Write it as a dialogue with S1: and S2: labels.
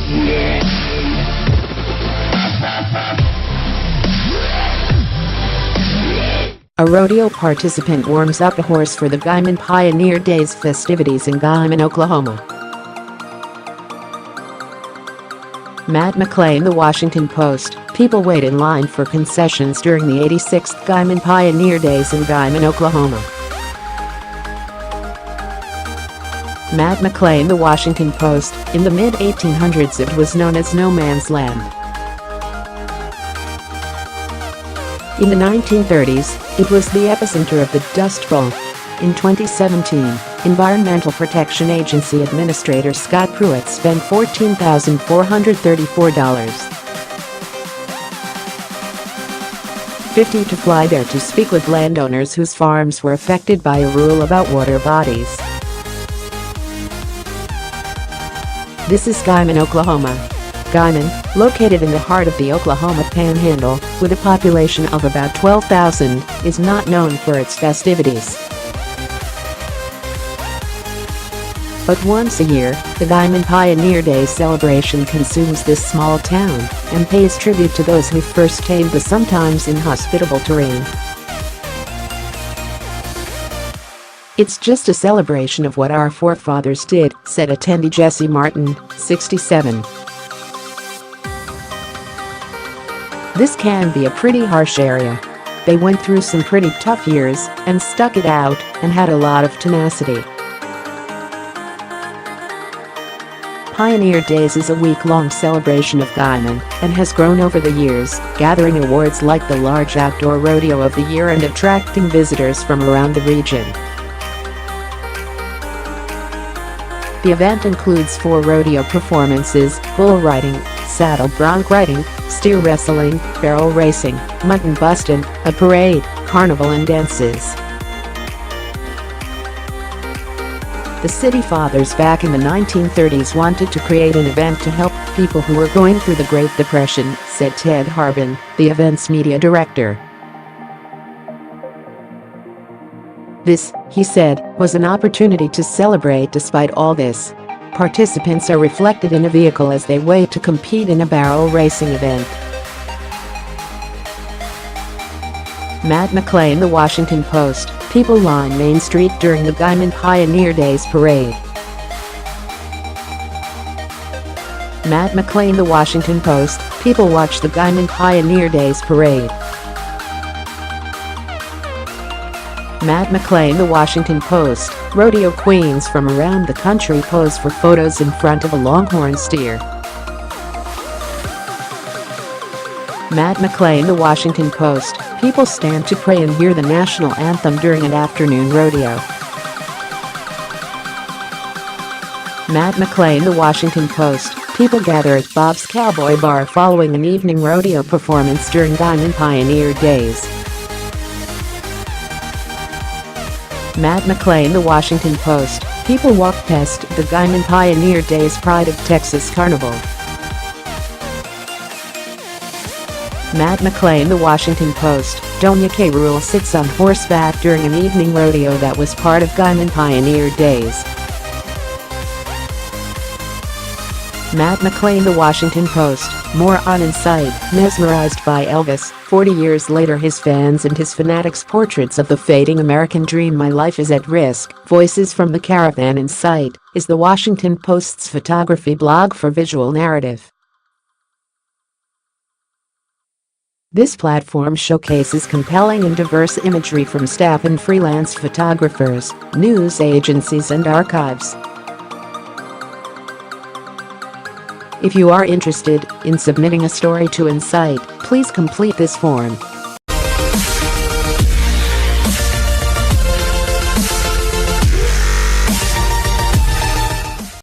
S1: A rodeo participant warms up a horse for the Guymon Pioneer Days festivities in Guymon, Oklahoma. McClain, The Washington Post. People wait in line for concessions during the 86th Guymon Pioneer Days in Guymon, Oklahoma. McClain, The Washington Post. In the mid-1800s it was known as no man's land. In the 1930s, it was the epicenter of the Dust Bowl. In 2017, Environmental Protection Agency Administrator Scott Pruitt spent $14,434.50 to fly there to speak with landowners whose farms were affected by a rule about water bodies. This is Guymon, Oklahoma. Guymon, located in the heart of the Oklahoma Panhandle, with a population of about 12,000, is not known for its festivities. But once a year, the Guymon Pioneer Days celebration consumes this small town and pays tribute to those who first tamed the sometimes inhospitable terrain. "It's just a celebration of what our forefathers did," said attendee Jesse Martin, 67. "This can be a pretty harsh area. They went through some pretty tough years and stuck it out and had a lot of tenacity." Pioneer Days is a week-long celebration of Guymon and has grown over the years, gathering awards like the Large Outdoor Rodeo of the Year and attracting visitors from around the region. The event includes 4 rodeo performances: bull riding, saddle bronc riding, steer wrestling, barrel racing, mutton bustin, a parade, carnival and dances. The city fathers back in the 1930s wanted to create an event to help people who were going through the Great Depression, said Ted Harbin, the event's media director. "This," he said, "was an opportunity to celebrate despite all this." Participants are reflected in a vehicle as they wait to compete in a barrel racing event. McClain, The Washington Post. People line Main Street during the Guymon Pioneer Days parade. McClain, The Washington Post. People watch the Guymon Pioneer Days parade. McClain, The Washington Post. Rodeo queens from around the country pose for photos in front of a longhorn steer. McClain, The Washington Post. People stand to pray and hear the national anthem during an afternoon rodeo. McClain, The Washington Post. People gather at Bob's Cowboy Bar following an evening rodeo performance during Guymon Pioneer Days. McClain, The Washington Post. People walk past the Guymon Pioneer Days Pride of Texas Carnival. McClain, The Washington Post. Dona Kay Rule sits on horseback during an evening rodeo that was part of Guymon Pioneer Days. McClain, The Washington Post. More on Inside, Mesmerized by Elvis. 40 years later, his fans and his fanatics' portraits of the fading American dream. My life is at risk. Voices from the Caravan. Insight is the Washington Post's photography blog for visual narrative. This platform showcases compelling and diverse imagery from staff and freelance photographers, news agencies and archives. If you are interested in submitting a story to Insight, please complete this form.